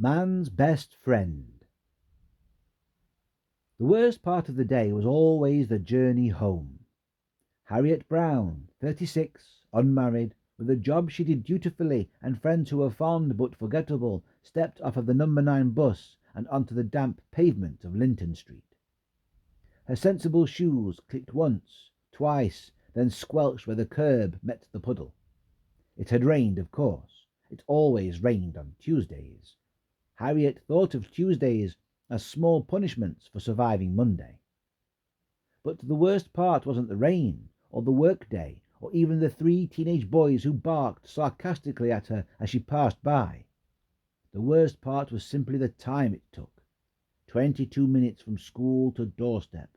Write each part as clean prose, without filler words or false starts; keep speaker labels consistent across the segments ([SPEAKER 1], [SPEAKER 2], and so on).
[SPEAKER 1] Man's best friend. The worst part of the day was always the journey home. Harriet Brown, 36, unmarried, with a job she did dutifully and friends who were fond but forgettable, stepped off of the number 9 bus and onto the damp pavement of Linton Street. Her sensible shoes clicked once, twice, then squelched where the curb met the puddle. It had rained, of course. It always rained on Tuesdays. Harriet thought of Tuesdays as small punishments for surviving Monday. But the worst part wasn't the rain, or the workday, or even the 3 teenage boys who barked sarcastically at her as she passed by. The worst part was simply the time it took. 22 minutes from school to doorstep.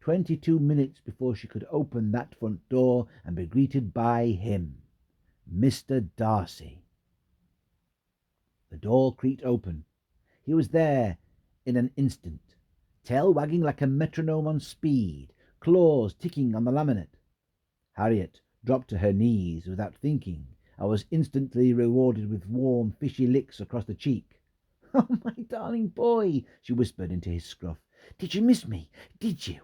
[SPEAKER 1] 22 minutes before she could open that front door and be greeted by him, Mr. Darcy. The door creaked open. He was there in an instant, tail wagging like a metronome on speed, claws ticking on the laminate. Harriet dropped to her knees without thinking, and was instantly rewarded with warm, fishy licks across the cheek. "Oh, my darling boy," she whispered into his scruff. "Did you miss me? Did you?"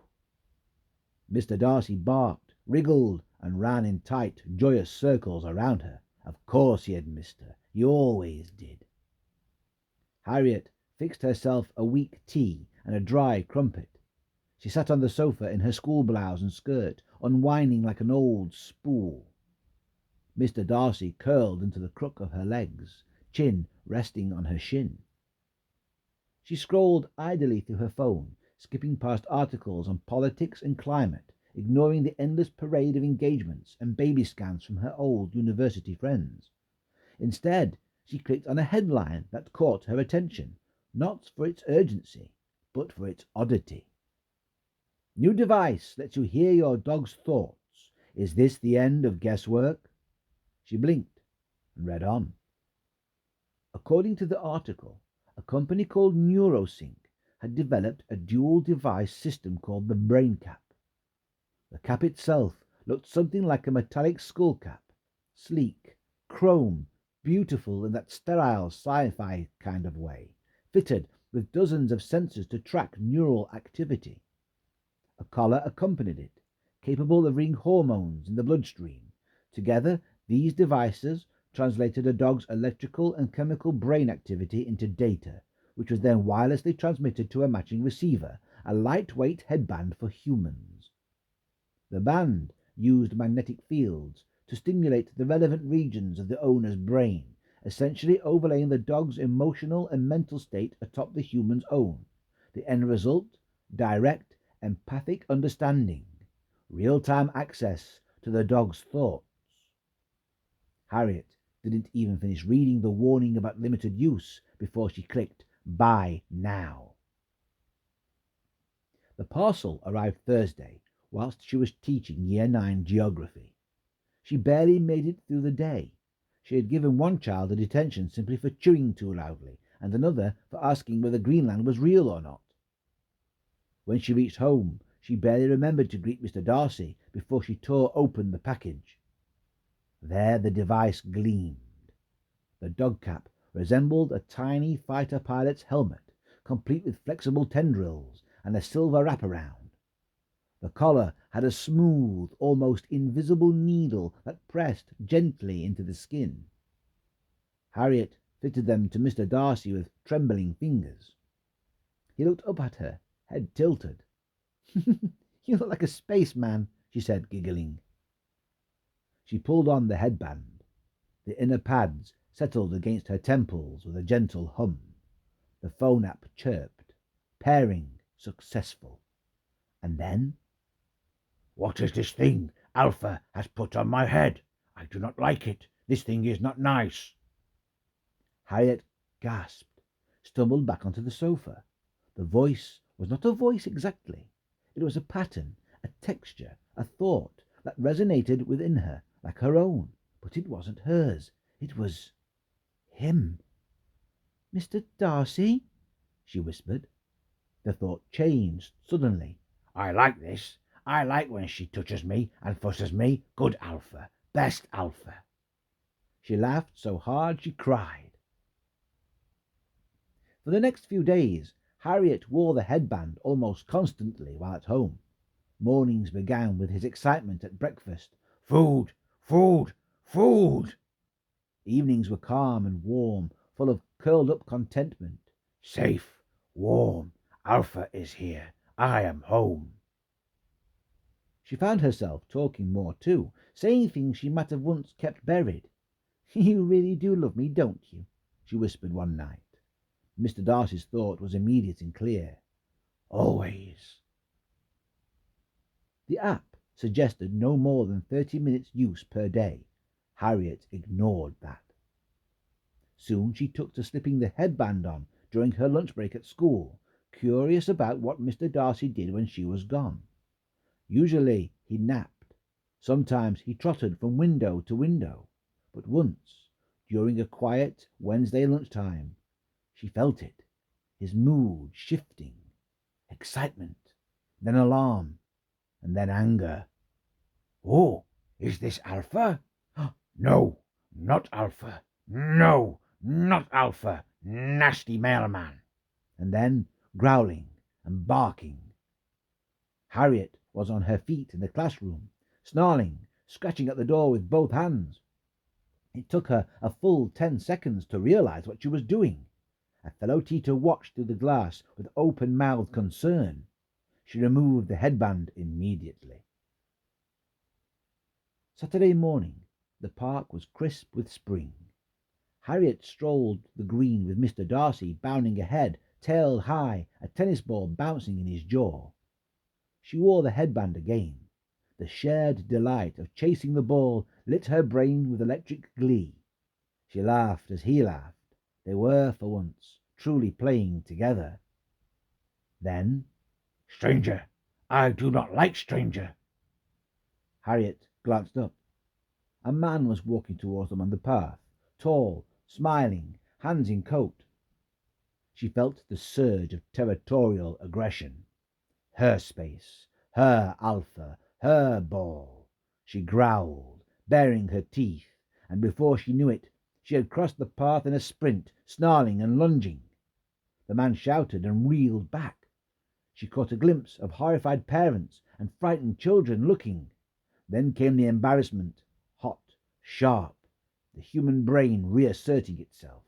[SPEAKER 1] Mr. Darcy barked, wriggled, and ran in tight, joyous circles around her. Of course he had missed her. He always did. Harriet fixed herself a weak tea and a dry crumpet. She sat on the sofa in her school blouse and skirt, unwinding like an old spool. Mr. Darcy curled into the crook of her legs, chin resting on her shin. She scrolled idly through her phone, skipping past articles on politics and climate, ignoring the endless parade of engagements and baby scans from her old university friends. Instead, she clicked on a headline that caught her attention, not for its urgency, but for its oddity. "New device lets you hear your dog's thoughts. Is this the end of guesswork?" She blinked and read on. According to the article, a company called NeuroSync had developed a dual-device system called the Brain Cap. The cap itself looked something like a metallic skull cap, sleek, chrome, beautiful in that sterile sci-fi kind of way, fitted with dozens of sensors to track neural activity. A collar accompanied it, capable of reading hormones in the bloodstream. Together, these devices translated a dog's electrical and chemical brain activity into data, which was then wirelessly transmitted to a matching receiver, a lightweight headband for humans. The band used magnetic fields to stimulate the relevant regions of the owner's brain, essentially overlaying the dog's emotional and mental state atop the human's own. The end result? Direct, empathic understanding, real-time access to the dog's thoughts. Harriet didn't even finish reading the warning about limited use before she clicked "Buy now." The parcel arrived Thursday, whilst she was teaching Year 9 geography. She barely made it through the day. She had given one child a detention simply for chewing too loudly, and another for asking whether Greenland was real or not. When she reached home, she barely remembered to greet Mr. Darcy before she tore open the package. There the device gleamed. The dog cap resembled a tiny fighter pilot's helmet, complete with flexible tendrils and a silver wraparound. The collar had a smooth, almost invisible needle that pressed gently into the skin. Harriet fitted them to Mr. Darcy with trembling fingers. He looked up at her, head tilted. "You look like a spaceman," she said, giggling. She pulled on the headband. The inner pads settled against her temples with a gentle hum. The phone app chirped. Pairing successful. And then, "What is this thing Alpha has put on my head? I do not like it. This thing is not nice." Harriet gasped, stumbled back onto the sofa. The voice was not a voice exactly. It was a pattern, a texture, a thought that resonated within her like her own, but it wasn't hers. It was him. "Mr. Darcy?" she whispered. The thought changed suddenly. "I like this. I like when she touches me and fusses me. Good Alpha. Best Alpha." She laughed so hard she cried. For the next few days, Harriet wore the headband almost constantly while at home. Mornings began with his excitement at breakfast. Food! Food! Food! Evenings were calm and warm, full of curled-up contentment. Safe, warm, Alpha is here. I am home. She found herself talking more too, saying things she might have once kept buried. You really do love me, don't you? She whispered one night. Mr. Darcy's thought was immediate and clear. Always. The app suggested no more than 30 minutes use per day. Harriet ignored that. Soon she took to slipping the headband on during her lunch break at school, curious about what Mr. Darcy did when she was gone. Usually he napped. Sometimes he trotted from window to window. But once, during a quiet Wednesday lunchtime, she felt it, his mood shifting. Excitement, then alarm, and then anger. Oh, is this Alpha? No, not Alpha. No, not Alpha. Nasty mailman. And then growling and barking. Harriet was on her feet in the classroom, snarling, scratching at the door with both hands. It took her a full 10 seconds to realize what she was doing. A fellow teacher watched through the glass with open-mouthed concern. She removed the headband immediately. Saturday morning, the park was crisp with spring. Harriet strolled the green with Mr. Darcy bounding ahead, tail high, a tennis ball bouncing in his jaw. She wore the headband again. The shared delight of chasing the ball lit her brain with electric glee. She laughed as he laughed. They were, for once, truly playing together. Then, Stranger, I do not like stranger. Harriet glanced up. A man was walking towards them on the path, tall, smiling, hands in coat. She felt the surge of territorial aggression. Her space, her Alpha, her ball. She growled, baring her teeth, and before she knew it, she had crossed the path in a sprint, snarling and lunging. The man shouted and reeled back. She caught a glimpse of horrified parents and frightened children looking. Then came the embarrassment, hot, sharp, the human brain reasserting itself.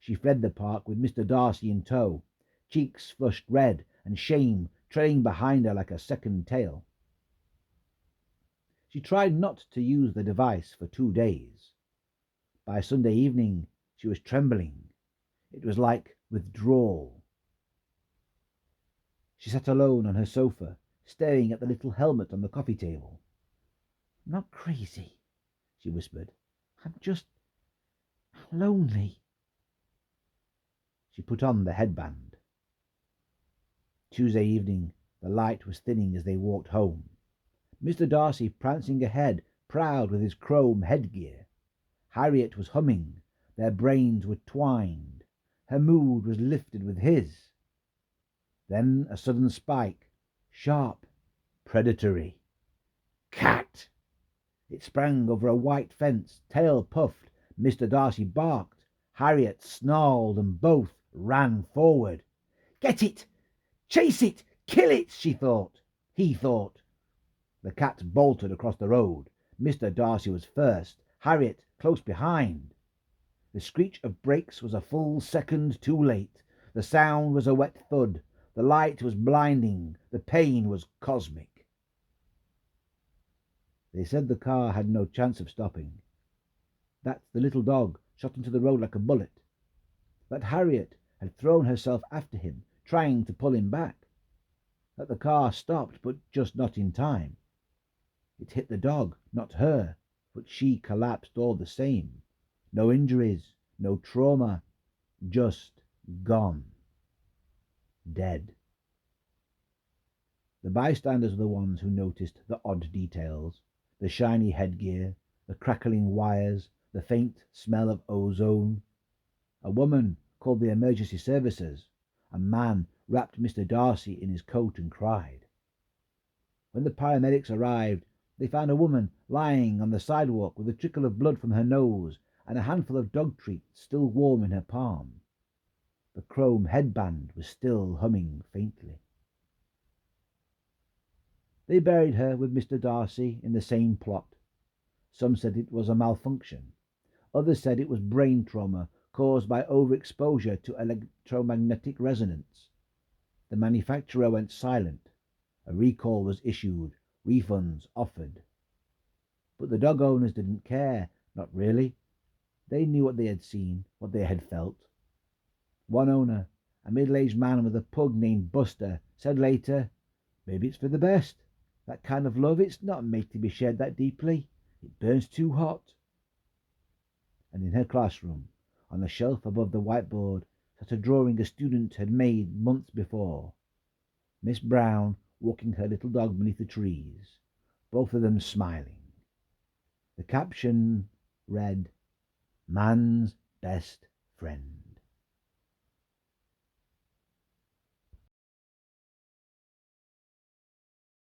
[SPEAKER 1] She fled the park with Mr. Darcy in tow, cheeks flushed red and shame trailing behind her like a second tail. She tried not to use the device for 2 days. By Sunday evening she was trembling. It was like withdrawal. She sat alone on her sofa, staring at the little helmet on the coffee table. I'm not crazy, she whispered. I'm just lonely. She put on the headband. Tuesday evening, the light was thinning as they walked home. Mr. Darcy prancing ahead, proud with his chrome headgear. Harriet was humming. Their brains were twined. Her mood was lifted with his. Then a sudden spike, sharp, predatory. Cat! It sprang over a white fence, tail puffed. Mr. Darcy barked. Harriet snarled, and both ran forward. Get it! Chase it! Kill it! She thought. He thought. The cat bolted across the road. Mr. Darcy was first, Harriet close behind. The screech of brakes was a full second too late. The sound was a wet thud. The light was blinding. The pain was cosmic. They said the car had no chance of stopping. That the little dog shot into the road like a bullet. That Harriet had thrown herself after him, trying to pull him back. That the car stopped, but just not in time. It hit the dog, not her, but she collapsed all the same. No injuries, no trauma, just gone. Dead. The bystanders were the ones who noticed the odd details, the shiny headgear, the crackling wires, the faint smell of ozone. A woman called the emergency services. A man wrapped Mr. Darcy in his coat and cried. When the paramedics arrived, they found a woman lying on the sidewalk with a trickle of blood from her nose and a handful of dog treats still warm in her palm. The chrome headband was still humming faintly. They buried her with Mr. Darcy in the same plot. Some said it was a malfunction. Others said it was brain trauma caused by overexposure to electromagnetic resonance. The manufacturer went silent. A recall was issued, refunds offered. But the dog owners didn't care, not really. They knew what they had seen, what they had felt. One owner, a middle-aged man with a pug named Buster, said later, "Maybe it's for the best. That kind of love, it's not made to be shared that deeply. It burns too hot." And in her classroom, on the shelf above the whiteboard, sat a drawing a student had made months before. Miss Brown walking her little dog beneath the trees, both of them smiling. The caption read, "Man's best friend."